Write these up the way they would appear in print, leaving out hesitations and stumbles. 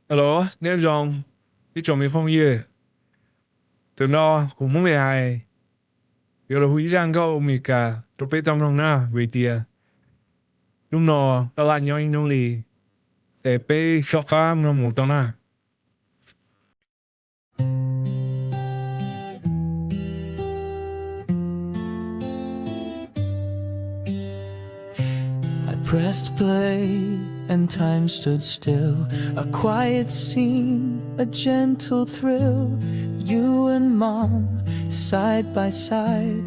Alo, nghe chồng, đi chồng mình phong ye, từ đó cũng muốn về ai, giờ là hủy giang câu mình cả, tôi biết trong lòng na, về tia, lúc nào, tao lại nhoi nhoi lì, để bé shop farm nó một tao na. I pressed play and time stood still. A quiet scene, a gentle thrill. You and mom, side by side,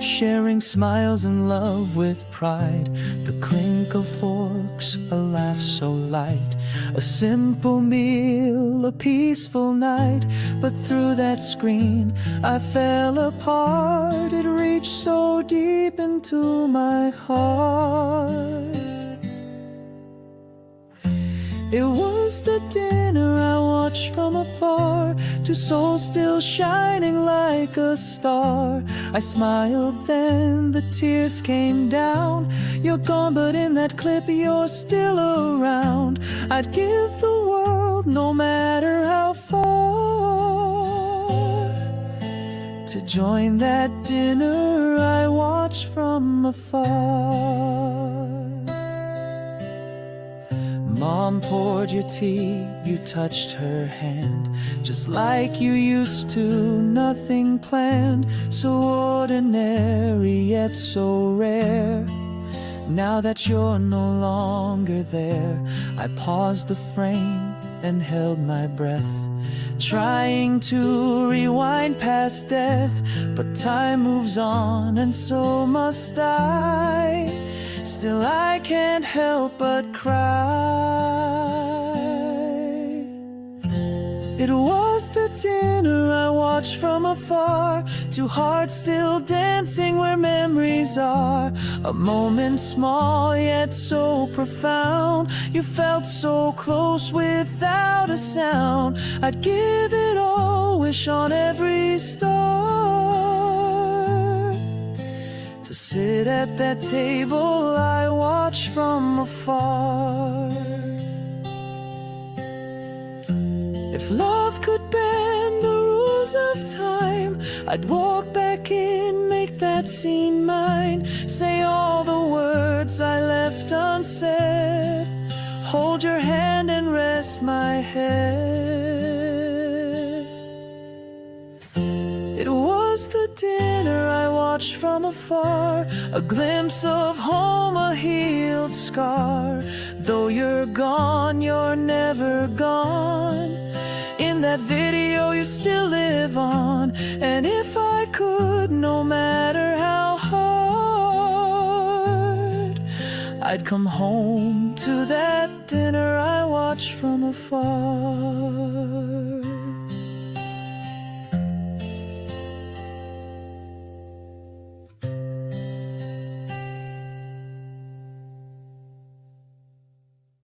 sharing smiles and love with pride. The clink of forks, a laugh so light. A simple meal, a peaceful night. But through that screen I fell apart. It reached so deep into my heart. It was the dinner I watched from afar, two souls still shining like a star. I smiled then, the tears came down. You're gone, but in that clip you're still around. I'd give the world, no matter how far, to join that dinner I watched from afar. Mom poured your tea, you touched her hand, just like you used to, nothing planned. So ordinary yet so rare. Now that you're no longer there, I paused the frame and held my breath, trying to rewind past death. But time moves on and so must I. Still I can't help but cry. It was the dinner I watched from afar, two hearts still dancing where memories are. A moment small yet so profound. You felt so close without a sound. I'd give it all, wish on every star, to sit at that table I watch from afar. If love could bend the rules of time, I'd walk back in, make that scene mine. Say all the words I left unsaid, hold your hand and rest my head. It was the dinner I watched from afar, a glimpse of home, a healed scar. Though you're gone, you're never gone. In that video you still live on. And if I could, no matter how hard, I'd come home to that dinner I watched from afar.